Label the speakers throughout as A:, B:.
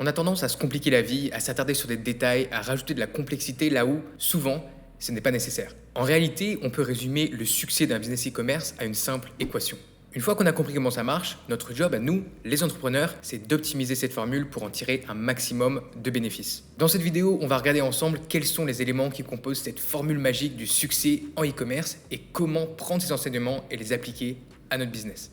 A: On a tendance à se compliquer la vie, à s'attarder sur des détails, à rajouter de la complexité là où, souvent, ce n'est pas nécessaire. En réalité, on peut résumer le succès d'un business e-commerce à une simple équation. Une fois qu'on a compris comment ça marche, notre job à nous, les entrepreneurs, c'est d'optimiser cette formule pour en tirer un maximum de bénéfices. Dans cette vidéo, on va regarder ensemble quels sont les éléments qui composent cette formule magique du succès en e-commerce et comment prendre ces enseignements et les appliquer à notre business.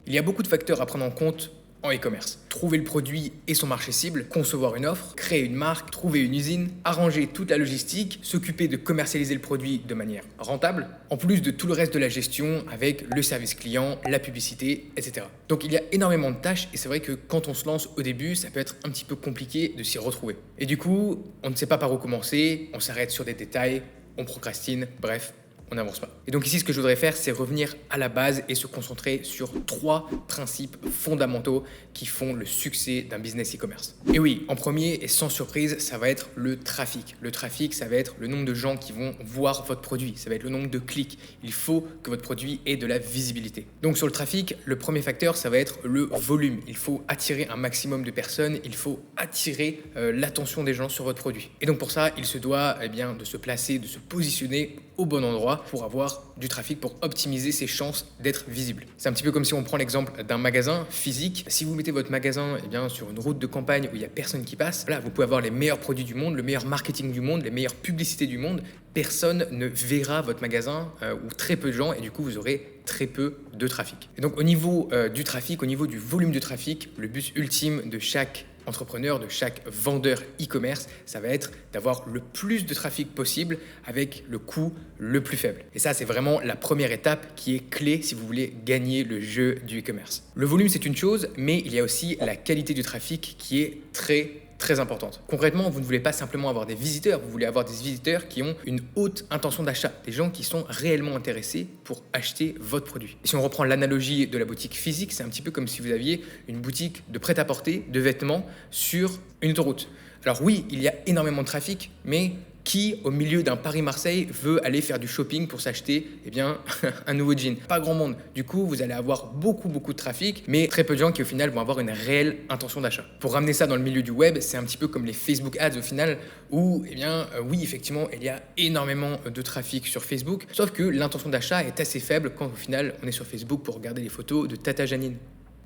A: Il y a beaucoup de facteurs à prendre en compte en e-commerce. Trouver le produit et son marché cible, concevoir une offre, créer une marque, trouver une usine, arranger toute la logistique, s'occuper de commercialiser le produit de manière rentable, en plus de tout le reste de la gestion avec le service client, la publicité, etc. Donc il y a énormément de tâches et c'est vrai que quand on se lance au début, ça peut être un petit peu compliqué de s'y retrouver. Et du coup, on ne sait pas par où commencer, on s'arrête sur des détails, on procrastine, bref, on n'avance pas. Et donc ici, ce que je voudrais faire, c'est revenir à la base et se concentrer sur 3 principes fondamentaux qui font le succès d'un business e-commerce. Et oui, en premier et sans surprise, ça va être le trafic. Le trafic, ça va être le nombre de gens qui vont voir votre produit. Ça va être le nombre de clics. Il faut que votre produit ait de la visibilité. Donc sur le trafic, le premier facteur, ça va être le volume. Il faut attirer un maximum de personnes. Il faut attirer l'attention des gens sur votre produit. Et donc pour ça, il se doit de se placer, de se positionner au bon endroit pour avoir du trafic, pour optimiser ses chances d'être visible. C'est un petit peu comme si on prend l'exemple d'un magasin physique. Si vous mettez votre magasin sur une route de campagne où il n'y a personne qui passe, là, vous pouvez avoir les meilleurs produits du monde, le meilleur marketing du monde, les meilleures publicités du monde. Personne ne verra votre magasin ou très peu de gens et du coup, vous aurez très peu de trafic. Et donc, au niveau du trafic, au niveau du volume de trafic, le but ultime de chaque entrepreneur, de chaque vendeur e-commerce, ça va être d'avoir le plus de trafic possible avec le coût le plus faible. Et ça, c'est vraiment la première étape qui est clé si vous voulez gagner le jeu du e-commerce. Le volume, c'est une chose, mais il y a aussi la qualité du trafic qui est très importante. Concrètement, vous ne voulez pas simplement avoir des visiteurs, vous voulez avoir des visiteurs qui ont une haute intention d'achat, des gens qui sont réellement intéressés pour acheter votre produit. Et si on reprend l'analogie de la boutique physique, c'est un petit peu comme si vous aviez une boutique de prêt-à-porter, de vêtements sur une autoroute. Alors oui, il y a énormément de trafic, mais qui, au milieu d'un Paris-Marseille, veut aller faire du shopping pour s'acheter un nouveau jean? Pas grand monde. Du coup, vous allez avoir beaucoup de trafic, mais très peu de gens qui, au final, vont avoir une réelle intention d'achat. Pour ramener ça dans le milieu du web, c'est un petit peu comme les Facebook Ads, au final, où, oui, effectivement, il y a énormément de trafic sur Facebook, sauf que l'intention d'achat est assez faible quand, au final, on est sur Facebook pour regarder les photos de Tata Janine.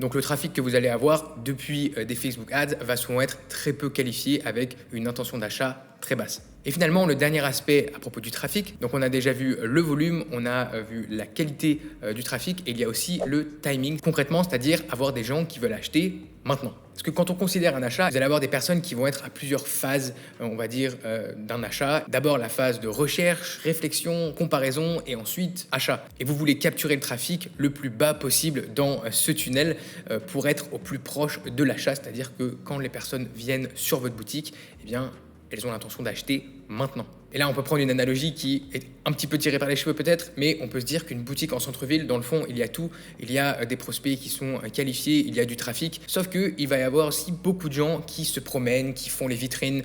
A: Donc le trafic que vous allez avoir depuis des Facebook Ads va souvent être très peu qualifié avec une intention d'achat très basse. Et finalement, le dernier aspect à propos du trafic, donc on a déjà vu le volume, on a vu la qualité du trafic et il y a aussi le timing concrètement, c'est-à-dire avoir des gens qui veulent acheter maintenant. Parce que quand on considère un achat, vous allez avoir des personnes qui vont être à plusieurs phases, d'un achat. D'abord la phase de recherche, réflexion, comparaison et ensuite achat. Et vous voulez capturer le trafic le plus bas possible dans ce tunnel pour être au plus proche de l'achat, c'est-à-dire que quand les personnes viennent sur votre boutique, elles ont l'intention d'acheter maintenant. Et là, on peut prendre une analogie qui est un petit peu tirée par les cheveux peut-être, mais on peut se dire qu'une boutique en centre-ville, dans le fond, il y a tout. Il y a des prospects qui sont qualifiés, il y a du trafic. Sauf qu'il va y avoir aussi beaucoup de gens qui se promènent, qui font les vitrines,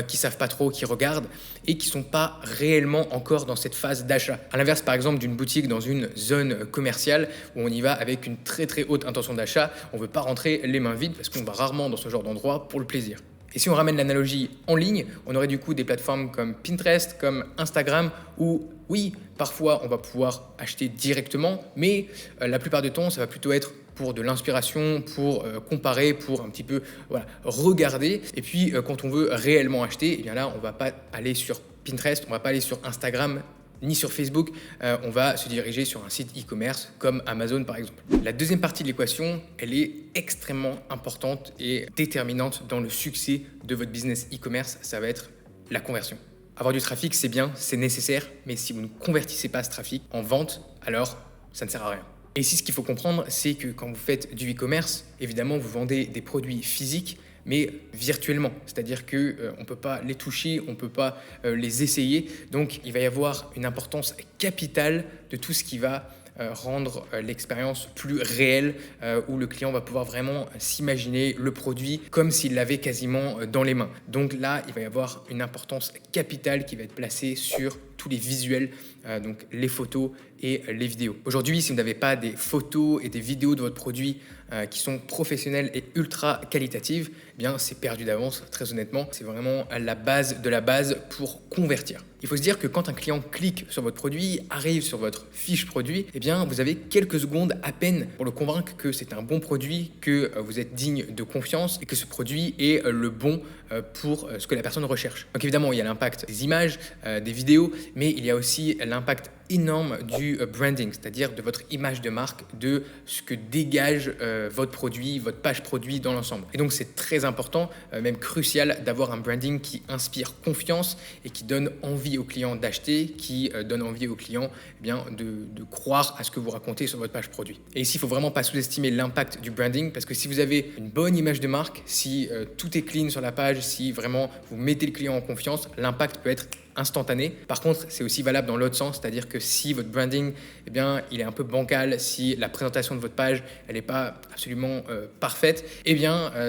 A: qui savent pas trop, qui regardent et qui sont pas réellement encore dans cette phase d'achat. À l'inverse, par exemple, d'une boutique dans une zone commerciale où on y va avec une très haute intention d'achat, on veut pas rentrer les mains vides parce qu'on va rarement dans ce genre d'endroit pour le plaisir. Et si on ramène l'analogie en ligne, on aurait du coup des plateformes comme Pinterest, comme Instagram, où oui, parfois on va pouvoir acheter directement, mais la plupart du temps, ça va plutôt être pour de l'inspiration, pour comparer, pour un petit peu regarder. Et puis quand on veut réellement acheter, là on va pas aller sur Pinterest, on va pas aller sur Instagram, ni sur Facebook, on va se diriger sur un site e-commerce comme Amazon par exemple. La deuxième partie de l'équation, elle est extrêmement importante et déterminante dans le succès de votre business e-commerce, ça va être la conversion. Avoir du trafic, c'est bien, c'est nécessaire, mais si vous ne convertissez pas ce trafic en vente, alors ça ne sert à rien. Et ici, ce qu'il faut comprendre, c'est que quand vous faites du e-commerce, évidemment, vous vendez des produits physiques, mais virtuellement. C'est-à-dire qu'on ne peut pas les toucher, on ne peut pas les essayer. Donc, il va y avoir une importance capitale de tout ce qui va rendre l'expérience plus réelle, où le client va pouvoir vraiment s'imaginer le produit comme s'il l'avait quasiment dans les mains. Donc là, il va y avoir une importance capitale qui va être placée sur tous les visuels, donc les photos et les vidéos. Aujourd'hui, si vous n'avez pas des photos et des vidéos de votre produit qui sont professionnelles et ultra qualitatives, eh bien c'est perdu d'avance, très honnêtement. C'est vraiment la base de la base pour convertir. Il faut se dire que quand un client clique sur votre produit, arrive sur votre fiche produit, eh bien vous avez quelques secondes à peine pour le convaincre que c'est un bon produit, que vous êtes digne de confiance et que ce produit est le bon pour ce que la personne recherche. Donc évidemment, il y a l'impact des images, des vidéos, mais il y a aussi l'impact énorme du branding, c'est-à-dire de votre image de marque, de ce que dégage votre produit, votre page produit dans l'ensemble. Et donc c'est très important, même crucial, d'avoir un branding qui inspire confiance et qui donne envie aux clients d'acheter, qui donne envie aux clients de croire à ce que vous racontez sur votre page produit. Et ici, il ne faut vraiment pas sous-estimer l'impact du branding, parce que si vous avez une bonne image de marque, si tout est clean sur la page, si vraiment vous mettez le client en confiance, l'impact peut être instantané. Par contre, c'est aussi valable dans l'autre sens, c'est-à-dire que si votre branding, il est un peu bancal, si la présentation de votre page, elle n'est pas absolument parfaite,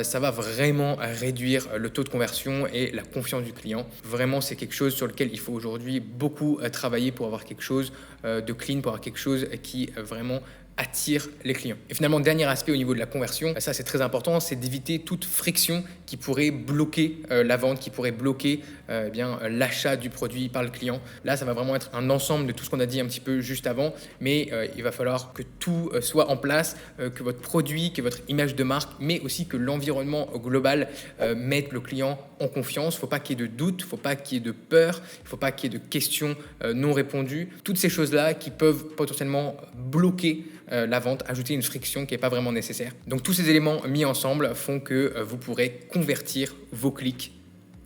A: ça va vraiment réduire le taux de conversion et la confiance du client. Vraiment, c'est quelque chose sur lequel il faut aujourd'hui beaucoup travailler pour avoir quelque chose de clean, pour avoir quelque chose qui vraiment attire les clients. Et finalement, dernier aspect au niveau de la conversion, ça c'est très important, c'est d'éviter toute friction qui pourrait bloquer la vente, qui pourrait bloquer l'achat du produit par le client. Là, ça va vraiment être un ensemble de tout ce qu'on a dit un petit peu juste avant, mais il va falloir que tout soit en place, que votre produit, que votre image de marque, mais aussi que l'environnement global mette le client en confiance. Il ne faut pas qu'il y ait de doute, il ne faut pas qu'il y ait de peur, il ne faut pas qu'il y ait de questions non répondues. Toutes ces choses-là qui peuvent potentiellement bloquer la vente, ajouter une friction qui n'est pas vraiment nécessaire. Donc tous ces éléments mis ensemble font que vous pourrez convertir vos clics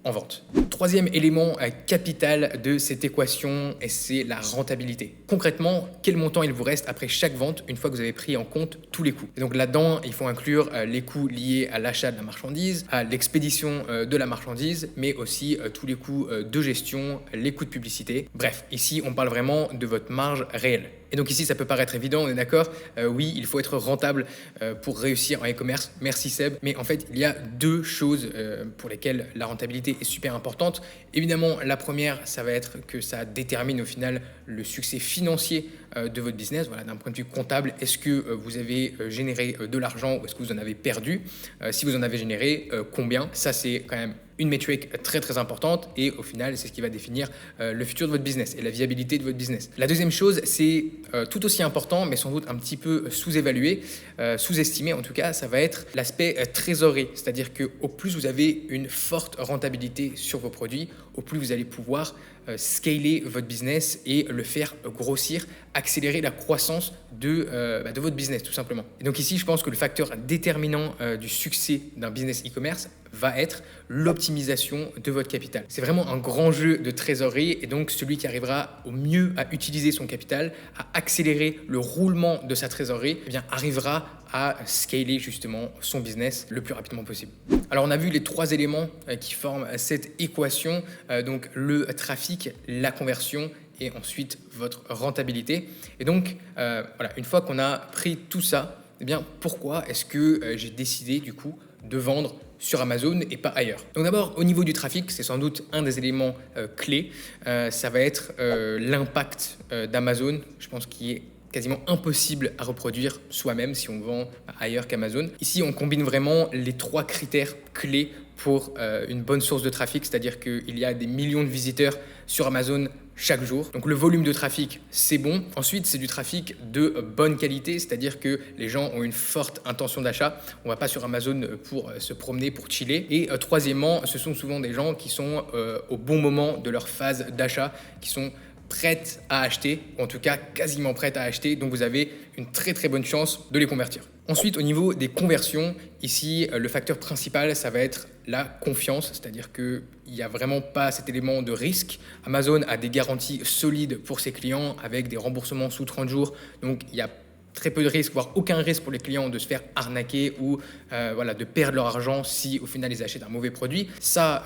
A: en vente. Troisième élément capital de cette équation, c'est la rentabilité. Concrètement, quel montant il vous reste après chaque vente une fois que vous avez pris en compte tous les coûts. Et donc là-dedans, il faut inclure les coûts liés à l'achat de la marchandise, à l'expédition de la marchandise, mais aussi tous les coûts de gestion, les coûts de publicité. Bref, ici, on parle vraiment de votre marge réelle. Et donc ici, ça peut paraître évident, on est d'accord. Oui, il faut être rentable pour réussir en e-commerce. Merci Seb. Mais en fait, il y a deux choses pour lesquelles la rentabilité est super importante. Évidemment, la première, ça va être que ça détermine au final le succès financier de votre business. Voilà, d'un point de vue comptable, est-ce que vous avez généré de l'argent ou est-ce que vous en avez perdu? Si vous en avez généré, combien? Ça, c'est quand même une métrique très très importante et au final c'est ce qui va définir le futur de votre business et la viabilité de votre business. La deuxième chose, c'est tout aussi important mais sans doute un petit peu sous-évalué, sous-estimé en tout cas, ça va être l'aspect trésorerie, c'est-à-dire que au plus vous avez une forte rentabilité sur vos produits, au plus vous allez pouvoir scaler votre business et le faire grossir, accélérer la croissance de votre business tout simplement. Et donc ici, je pense que le facteur déterminant du succès d'un business e-commerce va être l'optimisation de votre capital. C'est vraiment un grand jeu de trésorerie et donc celui qui arrivera au mieux à utiliser son capital, à accélérer le roulement de sa trésorerie, arrivera à scaler justement son business le plus rapidement possible. Alors on a vu les trois éléments qui forment cette équation, donc le trafic, la conversion et ensuite votre rentabilité. Et donc une fois qu'on a pris tout ça, pourquoi est-ce que j'ai décidé du coup de vendre sur Amazon et pas ailleurs? Donc d'abord, au niveau du trafic, c'est sans doute un des éléments clés. Ça va être l'impact d'Amazon, je pense qu'il est quasiment impossible à reproduire soi-même si on vend ailleurs qu'Amazon. Ici, on combine vraiment les trois critères clés pour une bonne source de trafic, c'est-à-dire qu'il y a des millions de visiteurs sur Amazon chaque jour. Donc le volume de trafic, c'est bon. Ensuite, c'est du trafic de bonne qualité, c'est-à-dire que les gens ont une forte intention d'achat. On ne va pas sur Amazon pour se promener, pour chiller. Et troisièmement, ce sont souvent des gens qui sont au bon moment de leur phase d'achat, qui sont prêtes à acheter, ou en tout cas quasiment prêtes à acheter. Donc vous avez une très très bonne chance de les convertir. Ensuite, au niveau des conversions, ici, le facteur principal, ça va être la confiance, c'est-à-dire qu'il n'y a vraiment pas cet élément de risque. Amazon a des garanties solides pour ses clients avec des remboursements sous 30 jours, donc il n'y a très peu de risques, voire aucun risque pour les clients de se faire arnaquer ou de perdre leur argent si au final ils achètent un mauvais produit. Ça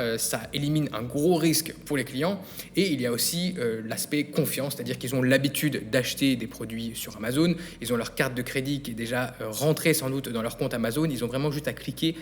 A: élimine un gros risque pour les clients. Et il y a aussi l'aspect confiance, c'est-à-dire qu'ils ont l'habitude d'acheter des produits sur Amazon. Ils ont leur carte de crédit qui est déjà rentrée sans doute dans leur compte Amazon. Ils ont vraiment juste à cliquer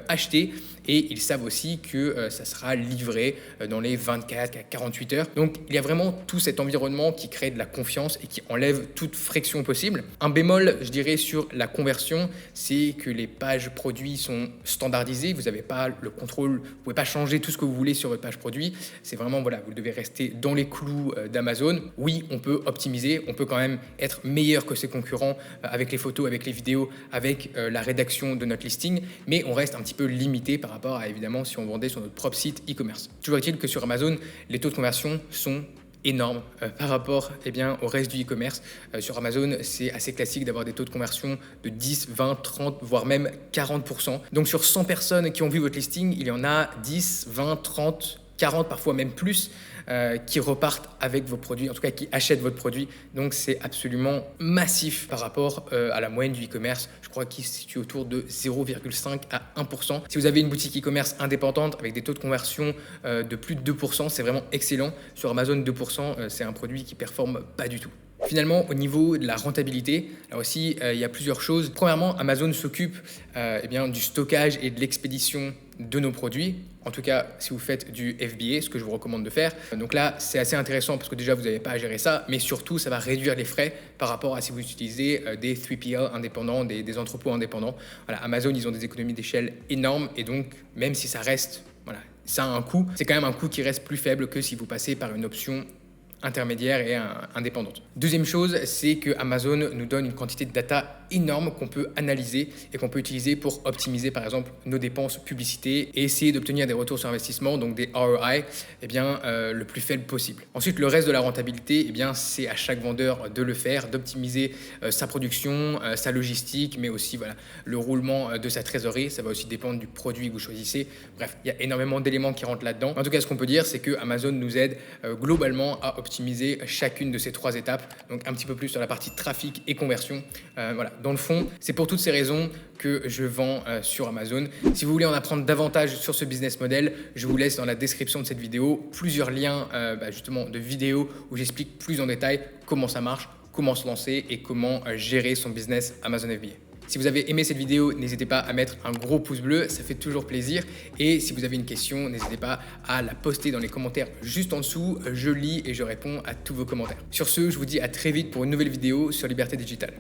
A: acheter et ils savent aussi que ça sera livré dans les 24 à 48 heures. Donc il y a vraiment tout cet environnement qui crée de la confiance et qui enlève toute friction possible. Un bémol, je dirais, sur la conversion, c'est que les pages produits sont standardisées. Vous n'avez pas le contrôle, vous ne pouvez pas changer tout ce que vous voulez sur votre page produit. C'est vraiment, vous devez rester dans les clous d'Amazon. Oui, on peut optimiser, on peut quand même être meilleur que ses concurrents avec les photos, avec les vidéos, avec la rédaction de notre listing, mais on reste un petit peu limité par rapport à, évidemment, si on vendait sur notre propre site e-commerce. Toujours est-il que sur Amazon, les taux de conversion sont énorme par rapport au reste du e-commerce. Sur Amazon, c'est assez classique d'avoir des taux de conversion de 10, 20, 30, voire même 40%. Donc sur 100 personnes qui ont vu votre listing, il y en a 10, 20, 30, 40, parfois même plus, qui repartent avec vos produits, en tout cas qui achètent votre produit. Donc c'est absolument massif par rapport à la moyenne du e-commerce. Je crois qu'il se situe autour de 0,5 à 1%. Si vous avez une boutique e-commerce indépendante avec des taux de conversion de plus de 2%, c'est vraiment excellent. Sur Amazon, 2%, c'est un produit qui performe pas du tout. Finalement, au niveau de la rentabilité, là aussi, il y a plusieurs choses. Premièrement, Amazon s'occupe du stockage et de l'expédition de nos produits. En tout cas, si vous faites du FBA, ce que je vous recommande de faire. Donc là, c'est assez intéressant parce que déjà, vous n'avez pas à gérer ça, mais surtout, ça va réduire les frais par rapport à si vous utilisez des 3PL indépendants, des entrepôts indépendants. Voilà, Amazon, ils ont des économies d'échelle énormes et donc, même si ça reste, ça a un coût, c'est quand même un coût qui reste plus faible que si vous passez par une option intermédiaire et indépendante. Deuxième chose, c'est que Amazon nous donne une quantité de data énorme qu'on peut analyser et qu'on peut utiliser pour optimiser par exemple nos dépenses publicité et essayer d'obtenir des retours sur investissement, donc des ROI, le plus faible possible. Ensuite, le reste de la rentabilité, c'est à chaque vendeur de le faire, d'optimiser sa production, sa logistique, mais aussi le roulement de sa trésorerie. Ça va aussi dépendre du produit que vous choisissez. Bref, il y a énormément d'éléments qui rentrent là-dedans. En tout cas, ce qu'on peut dire, c'est que Amazon nous aide globalement à optimiser chacune de ces 3 étapes, donc un petit peu plus sur la partie trafic et conversion. Dans le fond, c'est pour toutes ces raisons que je vends sur Amazon. Si vous voulez en apprendre davantage sur ce business model, je vous laisse dans la description de cette vidéo plusieurs liens justement de vidéos où j'explique plus en détail comment ça marche, comment se lancer et comment gérer son business Amazon FBA. Si vous avez aimé cette vidéo, n'hésitez pas à mettre un gros pouce bleu, ça fait toujours plaisir. Et si vous avez une question, n'hésitez pas à la poster dans les commentaires juste en dessous. Je lis et je réponds à tous vos commentaires. Sur ce, je vous dis à très vite pour une nouvelle vidéo sur Liberté Digitale.